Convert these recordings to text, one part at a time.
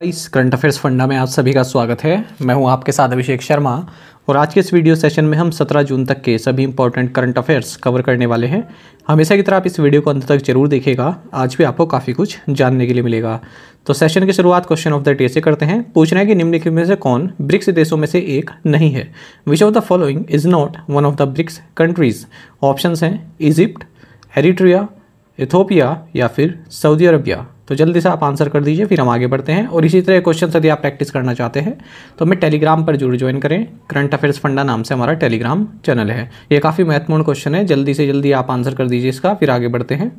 इस current affairs funda में आप सभी का स्वागत है। मैं हूं आपके साथ अभिषेक शर्मा और आज के इस वीडियो सेशन में हम 17 जून तक के सभी इंपॉर्टेंट करंट अफेयर्स कवर करने वाले हैं। हमेशा की तरह आप इस वीडियो को अंत तक जरूर देखिएगा, आज भी आपको काफ़ी कुछ जानने के लिए मिलेगा। तो सेशन की शुरुआत क्वेश्चन ऑफ द डे से करते हैं। पूछना है कि निम्नलिखित में से कौन ब्रिक्स देशों में से एक नहीं है। Which of the following is not one of the BRICS countries. Options हैं इजिप्ट, एरिट्रिया, इथोपिया या फिर सऊदी अरबिया। तो जल्दी से आप आंसर कर दीजिए, फिर हम आगे बढ़ते हैं। और इसी तरह क्वेश्चन यदि आप प्रैक्टिस करना चाहते हैं तो हमें टेलीग्राम पर जरूर ज्वाइन करें। करंट अफेयर्स फंडा नाम से हमारा टेलीग्राम चैनल है। ये काफ़ी महत्वपूर्ण क्वेश्चन है, जल्दी से जल्दी आप आंसर कर दीजिए इसका, फिर आगे बढ़ते हैं।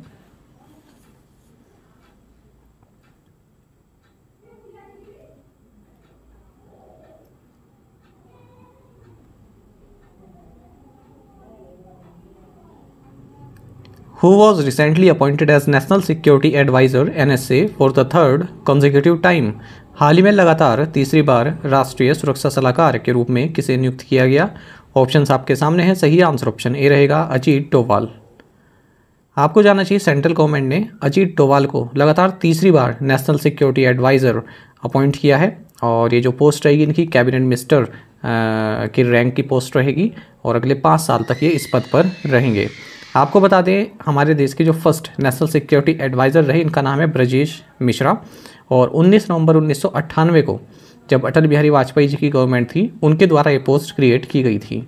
Who was recently appointed as National Security Advisor (NSA) for the third consecutive time? हाल ही में लगातार तीसरी बार राष्ट्रीय सुरक्षा सलाहकार के रूप में किसे नियुक्त किया गया? ऑप्शंस आपके सामने हैं। सही आंसर ऑप्शन ए रहेगा, अजीत डोभाल। आपको जानना चाहिए सेंट्रल गवर्नमेंट ने अजीत डोभाल को लगातार तीसरी बार नेशनल सिक्योरिटी एडवाइज़र अपॉइंट किया है और ये जो पोस्ट रहेगी इनकी कैबिनेट मिनिस्टर की रैंक की पोस्ट रहेगी और अगले 5 साल तक ये इस पद पर रहेंगे। आपको बता दें हमारे देश के जो फर्स्ट नेशनल सिक्योरिटी एडवाइज़र रहे इनका नाम है ब्रजेश मिश्रा और 19 नवंबर 1998 को जब अटल बिहारी वाजपेयी जी की गवर्नमेंट थी उनके द्वारा ये पोस्ट क्रिएट की गई थी।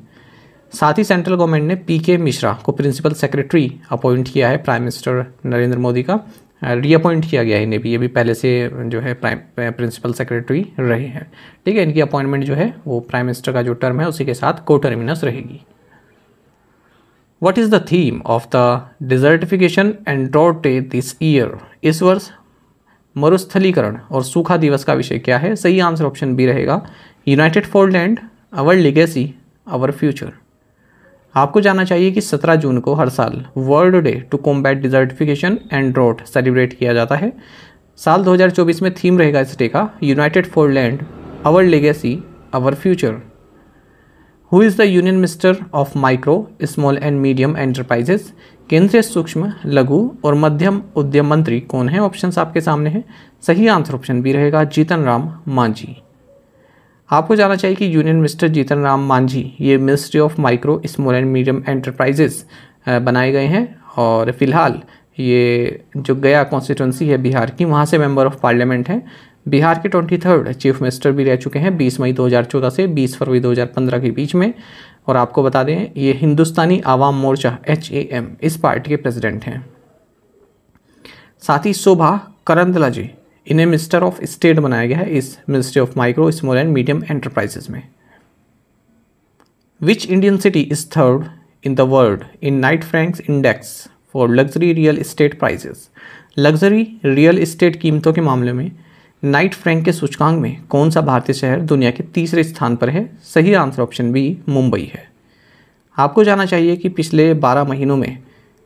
साथ ही सेंट्रल गवर्नमेंट ने पीके मिश्रा को प्रिंसिपल सेक्रेटरी अपॉइंट किया है प्राइम मिनिस्टर नरेंद्र मोदी का। रीअपॉइंट किया गया है इन्हें भी, ये भी पहले से जो है प्रिंसिपल सेक्रेटरी रहे हैं। ठीक है, इनकी अपॉइंटमेंट जो है वो प्राइम मिनिस्टर का जो टर्म है उसी के साथ कोटर्मिनस रहेगी। What is the theme of the desertification and drought day this year? इस वर्ष मरुस्थलीकरण और सूखा दिवस का विषय क्या है? सही आंसर ऑप्शन बी रहेगा, united for land, our legacy, our future. आपको जानना चाहिए कि 17 जून को हर साल world day to combat desertification and drought celebrate किया जाता है। साल 2024 में थीम रहेगा इस डे का united for land, our legacy, our future. Who is the union minister of micro, small and medium enterprises? केंद्रीय सूक्ष्म, लघु और मध्यम उद्यम मंत्री कौन है? ऑप्शंस आपके सामने हैं। सही आंसर ऑप्शन बी रहेगा, जीतन राम मांझी। आपको जानना चाहिए कि यूनियन मिनिस्टर जीतन राम मांझी ये ministry of micro, small and medium enterprises बनाए गए हैं और फिलहाल ये जो गया कॉन्स्टिट्यूंसी है बिहार की, वहाँ से मेंबर ऑफ पार्लियामेंट हैं। बिहार के 23rd चीफ मिनिस्टर भी रह चुके हैं 20 मई 2014 से 20 फरवरी 2015 के बीच में। और आपको बता दें ये हिंदुस्तानी आवाम मोर्चा HAM इस पार्टी के प्रेसिडेंट हैं। साथ ही शोभा करंदलाजे इन्हें मिनिस्टर ऑफ स्टेट बनाया गया है इस ministry of micro, small and medium enterprises में। Which Indian city is third in the world in Knight Frank's index for luxury real estate prices? Luxury real estate कीमतों के मामले में नाइट फ्रैंक के सूचकांक में कौन सा भारतीय शहर दुनिया के तीसरे स्थान पर है? सही आंसर ऑप्शन बी, मुंबई है। आपको जानना चाहिए कि पिछले 12 महीनों में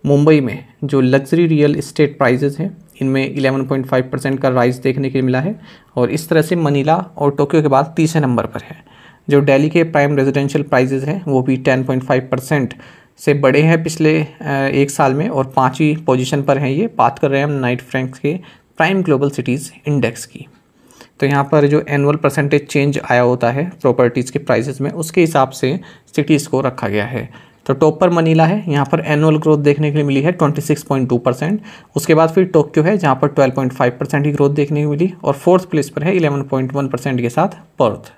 मुंबई में जो लग्जरी रियल एस्टेट प्राइजेस हैं इनमें 11.5% का राइज देखने के लिए मिला है और इस तरह से मनीला और टोक्यो के बाद तीसरे नंबर पर है। जो दिल्ली के प्राइम रेजिडेंशियल प्राइजेस हैं वो भी 10.5% से बढ़े हैं पिछले एक साल में और 5वीं पोजीशन पर हैं ये। बात कर रहे हैं हम नाइट फ्रैंक्स के प्राइम ग्लोबल सिटीज़ इंडेक्स की। तो यहाँ पर जो एनुअल परसेंटेज चेंज आया होता है प्रॉपर्टीज़ के प्राइसेस में उसके हिसाब से सिटीज़ को रखा गया है। तो टॉप पर मनीला है, यहाँ पर एनुअल ग्रोथ देखने के लिए मिली है 26.2%। उसके बाद फिर टोक्यो है जहाँ पर 12.5% की ग्रोथ देखने को मिली और 4th प्लेस पर है 11.1% के साथ Perth.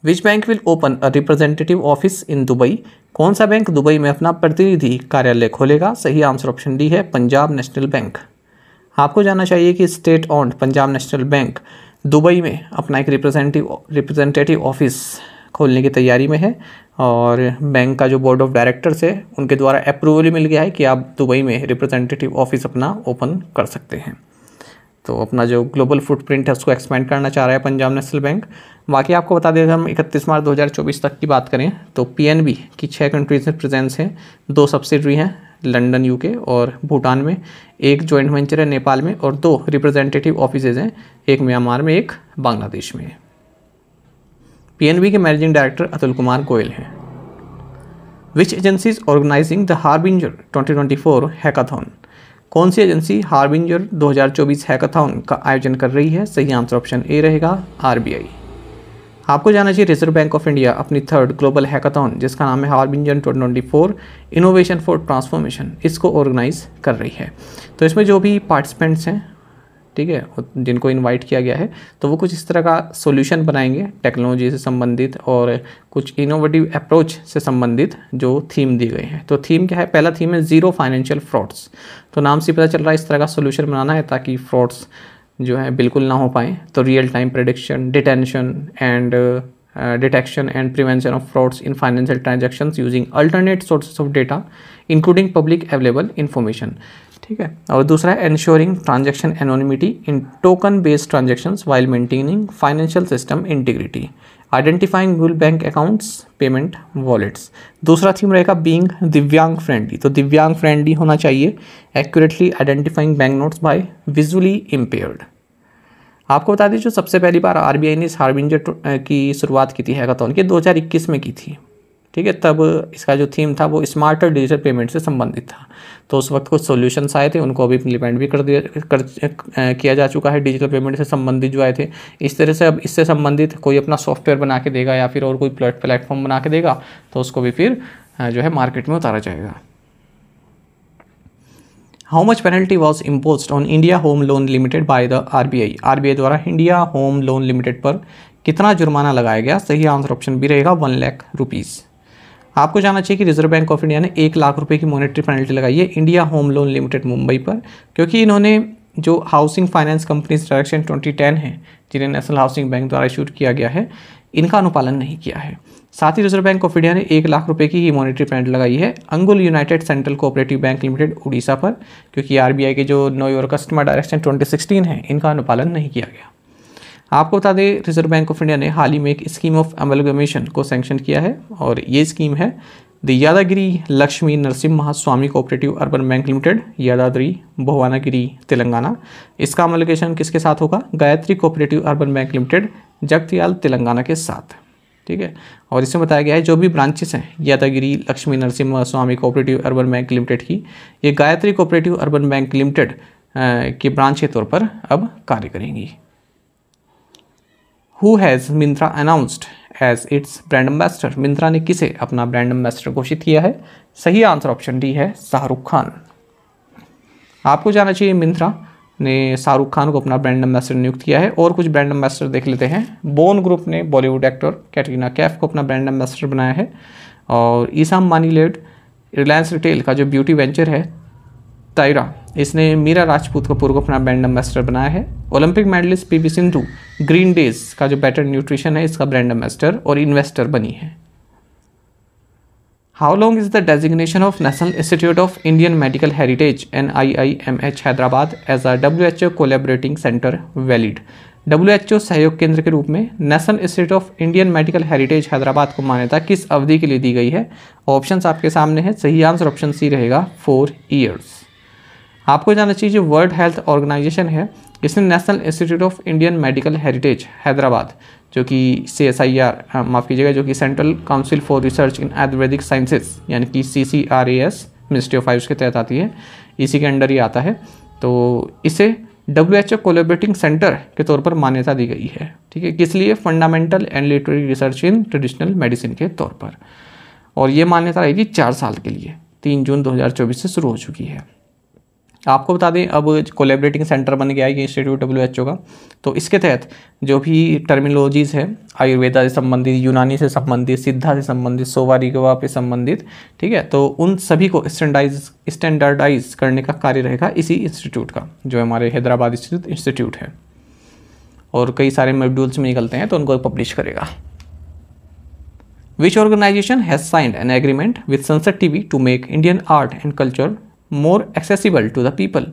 Which bank will open a representative office in Dubai? कौन सा बैंक दुबई में अपना प्रतिनिधि कार्यालय खोलेगा? सही आंसर ऑप्शन डी है, पंजाब नेशनल बैंक। आपको जानना चाहिए कि state owned Punjab national bank Dubai में अपना एक रिप्रेजेंटेटिव ऑफिस खोलने की तैयारी में है और बैंक का जो बोर्ड ऑफ डायरेक्टर्स है उनके द्वारा अप्रूवल मिल गया है कि आप दुबई में रिप्रेजेंटेटिव ऑफिस अपना ओपन कर सकते हैं। तो अपना जो ग्लोबल फुटप्रिंट है उसको एक्सपेंड करना चाह रहा है पंजाब नेशनल बैंक। बाकी आपको बता दें हम 31 मार्च 2024 तक की बात करें तो PNB की 6 कंट्रीज में प्रेजेंस है, 2 सब्सिडरी हैं लंदन UK और भूटान में, 1 जॉइंट वेंचर है नेपाल में और 2 रिप्रेजेंटेटिव ऑफिसेज हैं, एक म्यांमार में, एक बांग्लादेश में। PNB के मैनेजिंग डायरेक्टर अतुल कुमार गोयल हैं। Which agency is organising the Harbinger 2024 hackathon? कौन सी एजेंसी हार्बिंजर 2024 हैकाथॉन का आयोजन कर रही है? सही आंसर ऑप्शन ए रहेगा, आरबीआई। आपको जानना चाहिए रिजर्व बैंक ऑफ इंडिया अपनी थर्ड ग्लोबल हैकाथॉन जिसका नाम है हार्बिंजर 2024 इनोवेशन फॉर ट्रांसफॉर्मेशन, इसको ऑर्गेनाइज कर रही है। तो इसमें जो भी पार्टिसिपेंट्स हैं, ठीक है, जिनको इनवाइट किया गया है, तो वो कुछ इस तरह का सॉल्यूशन बनाएंगे टेक्नोलॉजी से संबंधित और कुछ इनोवेटिव अप्रोच से संबंधित जो थीम दी गई है। तो थीम क्या है? पहला थीम है ज़ीरो फाइनेंशियल फ्रॉड्स। तो नाम से पता चल रहा है इस तरह का सॉल्यूशन बनाना है ताकि फ्रॉड्स जो है बिल्कुल ना हो पाए। तो real time prediction, detection and prevention of frauds in financial transactions using alternate sources of data including public available information, ठीक है। और दूसरा है ensuring transaction anonymity in token based transactions while maintaining financial system integrity, identifying mule bank accounts, payment wallets. दूसरा theme रहेगा being divyang friendly. तो divyang friendly होना चाहिए, accurately identifying bank notes by visually impaired. आपको बता दें जो सबसे पहली बार आरबीआई ने इस हार्बिंजर की शुरुआत की थी हैकाथॉन की 2021 में की थी, ठीक है। तब इसका जो थीम था वो स्मार्टर डिजिटल पेमेंट से संबंधित था। तो उस वक्त कुछ सॉल्यूशंस आए थे, उनको अभी इम्प्लीमेंट भी किया जा चुका है डिजिटल पेमेंट से संबंधित जो आए थे। इस तरह से अब इससे संबंधित कोई अपना सॉफ्टवेयर बना के देगा या फिर और कोई प्लेटफॉर्म बना के देगा तो उसको भी फिर जो है मार्केट में उतारा जाएगा। How much penalty was imposed on India home loan limited by the RBI? RBI द्वारा इंडिया होम लोन लिमिटेड पर कितना जुर्माना लगाया गया? सही आंसर ऑप्शन बी रहेगा 1 लाख रुपीज़। आपको जानना चाहिए कि रिजर्व बैंक ऑफ इंडिया ने 1 लाख रुपए की मॉनेटरी पेनल्टी लगाई है India home loan limited Mumbai पर, क्योंकि इन्होंने जो हाउसिंग फाइनेंस कंपनीज डायरेक्शन 2010 है जिन्हें नेशनल हाउसिंग बैंक द्वारा इशू किया गया है, इनका अनुपालन नहीं किया है। साथ ही रिजर्व बैंक ऑफ इंडिया ने 1 लाख रुपए की ही मॉनेटरी पेनल्टी लगाई है अंगुल United central cooperative bank limited Orissa पर, क्योंकि आरबीआई के जो नो योर कस्टमर डायरेक्शन 2016 है इनका अनुपालन नहीं किया गया। आपको बता दें रिजर्व बैंक ऑफ इंडिया ने हाल ही में एक स्कीम ऑफ अमलगमेशन को सैंक्शन किया है और ये स्कीम है the Yadagiri Lakshmi Narasimha Swamy cooperative urban bank limited, Yadadri Bhuvanagiri Telangana. इसका अमलगेशन किसके साथ होगा? Gayatri cooperative urban bank limited, Jagtial Telangana के साथ, ठीक है। और इसमें बताया गया है जो भी ब्रांचेस हैं यादागिरी Lakshmi Narasimha Swamy cooperative urban bank limited की, ये Gayatri cooperative urban bank limited की ब्रांच के तौर पर अब कार्य करेंगी। Who has Myntra announced as its brand ambassador? Myntra ने किसे अपना ब्रांड एम्बेसडर घोषित किया है? सही आंसर ऑप्शन डी है, शाहरुख खान। आपको जानना चाहिए मिंत्रा ने शाहरुख खान को अपना ब्रांड एम्बेसडर नियुक्त किया है। और कुछ ब्रांड एम्बेसडर देख लेते हैं। बोन ग्रुप ने बॉलीवुड एक्टर कैटरीना कैफ को अपना ब्रांड एम्बेसडर बनाया है। और ईसाम मानी लेड रिलायंस रिटेल का जो ब्यूटी वेंचर है तायरा, इसने मीरा राजपूत कपूर को अपना ब्रांड एम्बेसडर बनाया है। Olympic medallist PV Sindhu green days का जो बेटर न्यूट्रिशन है इसका ब्रांड एम्बेसडर और इन्वेस्टर बनी है। How long is the designation of national institute of Indian medical heritage NIIMH Hyderabad as a WHO collaborating centre valid? WHO सहयोग केंद्र के रूप में national institute of Indian medical heritage Hyderabad को मान्यता किस अवधि के लिए दी गई है? ऑप्शंस आपके सामने है। सही आंसर ऑप्शन सी रहेगा 4 ईयर्स। आपको जानना चाहिए जो वर्ल्ड हेल्थ ऑर्गेनाइजेशन है इसने national institute of Indian medical heritage Hyderabad जो कि CSIR माफ़ कीजिएगा जो कि central council for research in Ayurvedic sciences यानी कि CCRAS मिनिस्ट्री ऑफ आयुष के तहत आती है, इसी के अंडर ही आता है। तो इसे WHO कोलैबोरेटिंग सेंटर के तौर पर मान्यता दी गई है, ठीक है। किस लिए? Fundamental and literary research in traditional medicine के तौर पर। और ये मान्यता रहेगी 4 साल के लिए, 3 जून 2024 से शुरू हो चुकी है। आपको बता दें अब कोलैबोरेटिंग सेंटर बन गया है ये इंस्टीट्यूट WHO का। तो इसके तहत जो भी टर्मिनोलॉजीज़ है आयुर्वेदा से संबंधित, यूनानी से संबंधित, सिद्धा से संबंधित, सोवा रिगवा पे संबंधित, ठीक है, तो उन सभी को स्टैंडर्डाइज करने का कार्य रहेगा इसी इंस्टीट्यूट का जो हमारे हैदराबाद स्थित इंस्टीट्यूट है। और कई सारे मॉड्यूल्स में निकलते हैं तो उनको पब्लिश करेगा। Which organization has signed an agreement with Sunset TV to make Indian art and culture more accessible to the people?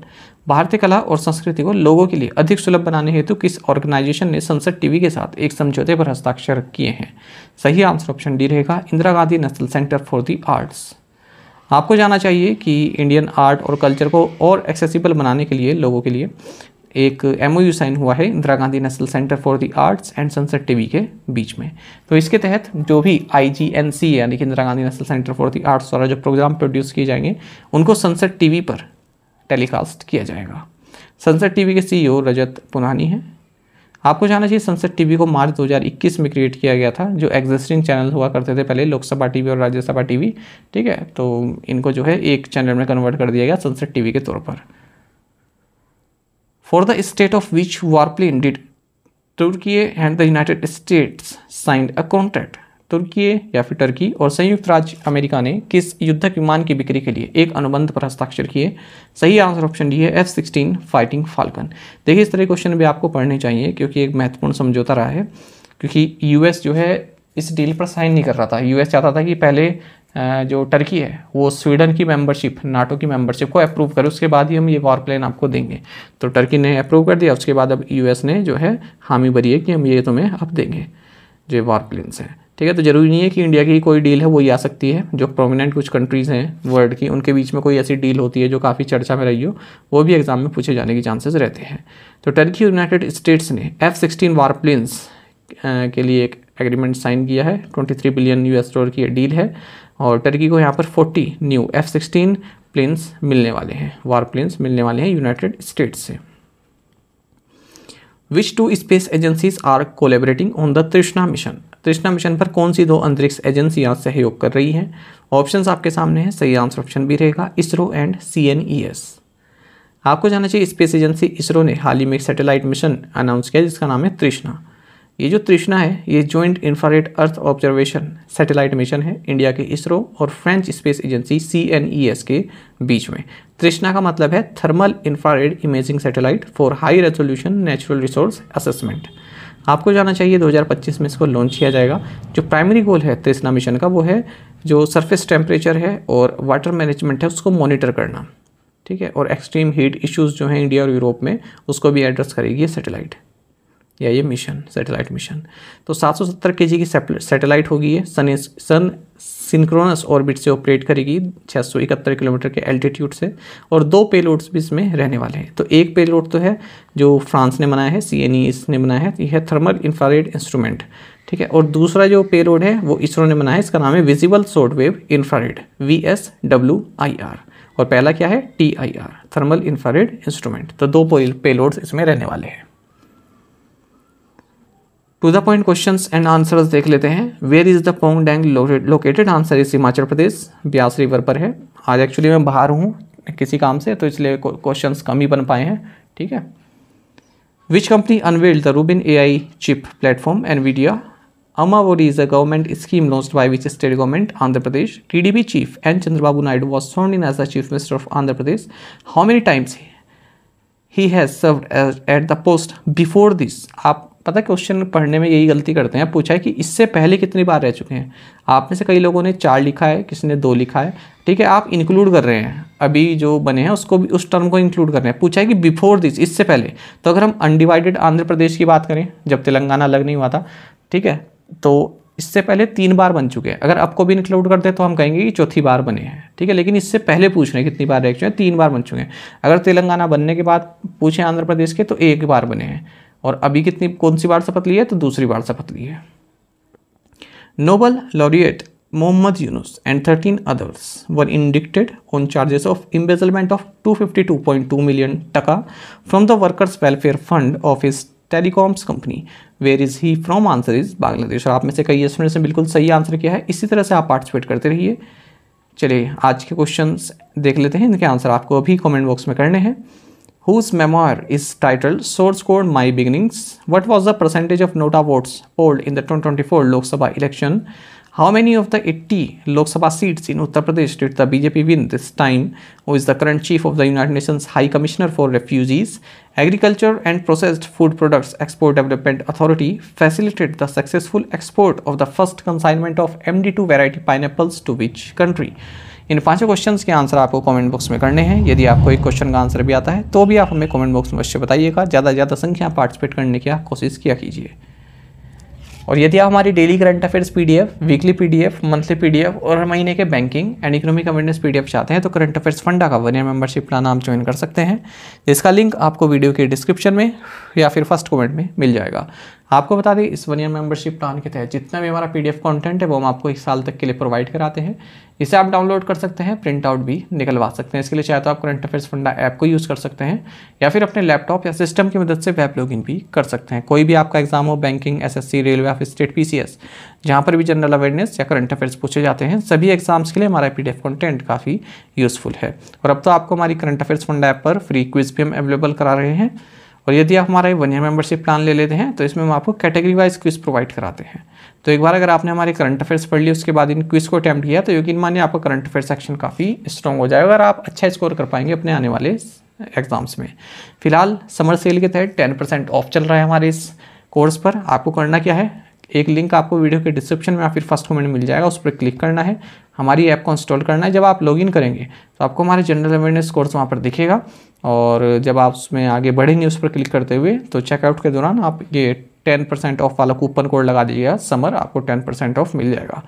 भारतीय कला और संस्कृति को लोगों के लिए अधिक सुलभ बनाने हेतु किस ऑर्गेनाइजेशन ने सनसेट टीवी के साथ एक समझौते पर हस्ताक्षर किए हैं? सही आंसर ऑप्शन डी रहेगा, Indira Gandhi national centre for the arts. आपको जानना चाहिए कि इंडियन आर्ट और कल्चर को और एक्सेसिबल बनाने के लिए लोगों के लिए एक MOU साइन हुआ है Indira Gandhi national centre for the arts and sunset TV के बीच में। तो इसके तहत जो भी IGNC यानी कि Indira Gandhi national centre for the arts द्वारा जो प्रोग्राम प्रोड्यूस किए जाएंगे उनको सनसेट टीवी पर टेलीकास्ट किया जाएगा। सनसेट टीवी के CEO रजत पुनानी हैं। आपको जानना चाहिए सनसेट टीवी को मार्च 2021 में क्रिएट किया गया था। जो एग्जिस्टिंग चैनल हुआ करते थे पहले, लोकसभा टीवी और राज्यसभा टीवी, ठीक है, तो इनको जो है एक चैनल में कन्वर्ट कर दिया गया सनसेट टीवी के तौर पर। For the state of which warplane did Turkey and the United States signed a contract. तुर्की या फिर टर्की और संयुक्त राज्य अमेरिका ने किस युद्धक विमान की बिक्री के लिए एक अनुबंध पर हस्ताक्षर किए। सही आंसर ऑप्शन डी है F-16 फाइटिंग फाल्कन। देखिए इस तरह क्वेश्चन भी आपको पढ़ने चाहिए क्योंकि एक महत्वपूर्ण समझौता रहा है, क्योंकि यूएस जो है इस डील पर साइन नहीं कर रहा था। यूएस चाहता था कि पहले जो टर्की है वो स्वीडन की मेंबरशिप, नाटो की मेंबरशिप को अप्रूव करे, उसके बाद ही हम ये वारप्लेन आपको देंगे। तो टर्की ने अप्रूव कर दिया, उसके बाद अब यूएस ने जो है हामी भरी है कि हम ये तुम्हें अब देंगे जो वारप्लेन्स हैं, ठीक है। तो जरूरी नहीं है कि इंडिया की कोई डील है वही आ सकती है। जो प्रोमिनेंट कुछ कंट्रीज़ हैं वर्ल्ड की, उनके बीच में कोई ऐसी डील होती है जो काफ़ी चर्चा में रही हो, वो भी एग्जाम में पूछे जाने के चांसेस रहते हैं। तो टर्की और यूनाइटेड स्टेट्स ने F-16 वारप्लेन्स के लिए एक एग्रीमेंट साइन किया है। $23 बिलियन की ये डील है और टर्की को यहाँ पर 40 न्यू F-16 प्लेन्स मिलने वाले हैं, वारप्लेन्स मिलने वाले हैं यूनाइटेड स्टेट्स से। Which 2 space agencies are collaborating on the Trishna mission. Trishna mission पर कौन सी 2 अंतरिक्ष एजेंसियां सहयोग कर रही हैं। ऑप्शंस आपके सामने हैं, सही आंसर ऑप्शन भी रहेगा इसरो एंड CNES। आपको जानना चाहिए स्पेस एजेंसी इसरो ने हाल ही में एक सैटेलाइट मिशन अनाउंस किया जिसका नाम है तृष्णा। ये जो तृष्णा है ये joint infrared earth observation satellite mission है इंडिया के इसरो और फ्रेंच स्पेस एजेंसी CNES के बीच में। तृष्णा का मतलब है thermal infrared imaging satellite for high resolution natural resource assessment. आपको जानना चाहिए 2025 में इसको लॉन्च किया जाएगा। जो प्राइमरी गोल है तृष्णा मिशन का वो है जो सरफेस टेम्परेचर है और वाटर मैनेजमेंट है उसको मॉनिटर करना, ठीक है, और एक्सट्रीम हीट इश्यूज़ जो हैं इंडिया और यूरोप में उसको भी एड्रेस करेगी ये सैटेलाइट या ये मिशन, सैटेलाइट मिशन। तो 770 kg की सैटेलाइट होगी ये, सन सिंक्रोनस ऑर्बिट से ऑपरेट करेगी 671 किलोमीटर के एल्टीट्यूड से, और 2 पेलोड्स भी इसमें रहने वाले हैं। तो एक पेलोड तो है जो फ्रांस ने बनाया है, CNES ने बनाया है, यह है थर्मल इंफ्रारेड इंस्ट्रूमेंट, ठीक है, और दूसरा जो पेलोड है वो इसरो ने बनाया है, इसका नाम है visible short wave infrared VSWIR, और पहला क्या है TIR थर्मल इंफ्रारेड इंस्ट्रूमेंट। तो 2 पेलोड्स इसमें रहने वाले हैं। To the point questions and answers देख लेते हैं। Where is the Pong dam located. Answer is Himachal Pradesh Beas river पर है। आज एक्चुअली मैं बाहर हूँ किसी काम से तो इसलिए क्वेश्चंस कम ही बन पाए हैं, ठीक है। Which company unveiled the Rubin AI chip platform Nvidia. Amavori is a government scheme launched by which state government? Andhra Pradesh. TDP chief N. Chandrababu Naidu was sworn in as the chief minister of Andhra Pradesh. How many times he has served at the post before this? आप पता question पढ़ने में यही गलती करते हैं। पूछा है कि इससे पहले कितनी बार रह चुके हैं। आप में से कई लोगों ने 4 लिखा है, किसी ने 2 लिखा है, ठीक है। आप इंक्लूड कर रहे हैं अभी जो बने हैं उसको भी, उस टर्म को इंक्लूड कर रहे हैं। पूछा है कि बिफोर दिस, इससे पहले। तो अगर हम अनडिवाइडेड आंध्र प्रदेश की बात करें जब तेलंगाना अलग नहीं हुआ था, ठीक है, तो इससे पहले 3 बार बन चुके हैं। अगर आपको भी इंक्लूड करते हैं तो हम कहेंगे कि चौथी बार बने हैं, ठीक है। लेकिन इससे पहले पूछ रहे हैं कितनी बार रह चुके हैं, 3 बार बन चुके हैं। अगर तेलंगाना बनने के बाद पूछें आंध्र प्रदेश के तो 1 बार बने हैं, और अभी कौन सी बार शपथ ली है, तो दूसरी बार शपथ ली है। Nobel laureate Muhammad Yunus and 13 others were indicted on charges of embezzlement of 252.2 million taka from the workers welfare fund of his telecoms company. Where is he from. Answer is Bangladesh. और आप में से कई स्टूडेंट्स ने बिल्कुल सही आंसर किया है। इसी तरह से आप पार्टिसिपेट करते रहिए। चलिए आज के क्वेश्चंस देख लेते हैं, इनके आंसर आपको अभी कमेंट बॉक्स में करने हैं। Whose memoir is titled Source Code My Beginnings? What was the percentage of Nota votes polled in the 2024 Lok Sabha election? How many of the 80 Lok Sabha seats in Uttar Pradesh did the BJP win this time? Who is the current chief of the United Nations High Commissioner for Refugees? Agriculture and Processed Food Products Export Development Authority facilitated the successful export of the first consignment of MD2 variety pineapples to which country? In 5 questions के answer आपको comment box में करने हैं। यदि आपको एक question का answer भी आता है तो भी आप हमें कमेंट बॉक्स में अवश्य बताइएगा। ज़्यादा से ज़्यादा संख्या पार्टिसिपेट करने की कोशिश किया कीजिए। और यदि आप हमारी daily current affairs PDF, weekly PDF, monthly PDF और हर महीने के banking and economic awareness PDF चाहते हैं तो करंट अफेयर्स फंडा का 1 ईयर मेंबरशिप प्लान आप ज्वाइन कर सकते हैं, जिसका लिंक आपको वीडियो के डिस्क्रिप्शन में या फिर फर्स्ट कमेंट में मिल जाएगा। आपको बता दें इस 1 ईयर मेंबरशिप प्लान के तहत जितना भी हमारा PDF कंटेंट है वो हम आपको 1 साल तक के लिए प्रोवाइड कराते हैं। इसे आप डाउनलोड कर सकते हैं, प्रिंट आउट भी निकलवा सकते हैं। इसके लिए चाहे तो आप करंट अफेयर्स फंडा ऐप को यूज़ कर सकते हैं या फिर अपने लैपटॉप या सिस्टम की मदद से वेब लॉगिन भी कर सकते हैं। कोई भी आपका एग्जाम हो, बैंकिंग, SSC, रेलवे या फिर स्टेट PCS, जहाँ पर भी जनरल अवेयरनेस या करंट अफेयर्स पूछे जाते हैं, सभी एग्जाम्स के लिए हमारा PDF कंटेंट काफ़ी यूज़फुल है। और अब तो आपको हमारी करंट अफेयर्स फंडा ऐप पर फ्री क्विज भी हम अवेलेबल करा रहे हैं। और यदि आप हमारा 1 ईयर मेंबरशिप प्लान ले लेते हैं तो इसमें हम आपको कैटेगरी वाइज क्विज प्रोवाइड कराते हैं। तो एक बार अगर आपने हमारे करंट अफेयर्स पढ़ ली, उसके बाद इन क्विज को अटैम्प्ट किया, तो यकीन मानिए आपका करंट अफेयर सेक्शन काफ़ी स्ट्रॉन्ग हो जाएगा और आप अच्छा स्कोर कर पाएंगे अपने आने वाले एग्जाम्स में। फिलहाल समर सेल के तहत 10% ऑफ चल रहा है हमारे इस कोर्स पर। आपको करना क्या है, एक लिंक आपको वीडियो के डिस्क्रिप्शन में या फिर फर्स्ट कमेंट में मिल जाएगा, उस पर क्लिक करना है, हमारी ऐप को इंस्टॉल करना है। जब आप लॉगिन करेंगे तो आपको हमारे जनरल अवेयरनेस कोर्स वहाँ पर दिखेगा और जब आप उसमें आगे बढ़ेंगे उस पर क्लिक करते हुए, तो चेकआउट के दौरान आप ये 10% ऑफ वाला कूपन कोड लगा दीजिएगा समर, आपको 10% ऑफ मिल जाएगा।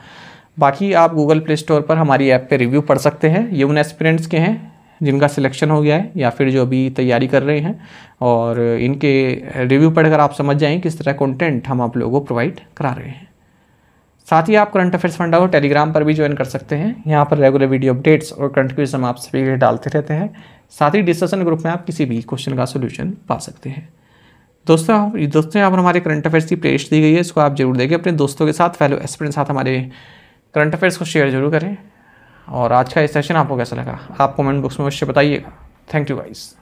बाकी आप गूगल प्ले स्टोर पर हमारी ऐप पे रिव्यू पढ़ सकते हैं। ये उन एस्पिरेंट्स के हैं जिनका सिलेक्शन हो गया है या फिर जो अभी तैयारी कर रहे हैं, और इनके रिव्यू पढ़कर आप समझ जाएं किस तरह कंटेंट हम आप लोगों को प्रोवाइड करा रहे हैं। साथ ही आप करंट अफेयर्स फंडा को टेलीग्राम पर भी ज्वाइन कर सकते हैं। यहाँ पर रेगुलर वीडियो अपडेट्स और करंट क्विज हम आप सभी के लिए डालते रहते हैं। साथ ही डिस्कशन ग्रुप में आप किसी भी क्वेश्चन का सोल्यूशन पा सकते हैं। दोस्तों यहाँ पर हमारे करंट अफेयर्स की प्लेलिस्ट दी गई है, इसको आप जरूर देखें। अपने दोस्तों के साथ, फेलो एस्पिरेंट्स के साथ हमारे करंट अफेयर्स को शेयर जरूर करें। और आज का ये सेशन आपको कैसा लगा आप कमेंट बॉक्स में अवश्य बताइएगा। Thank you guys.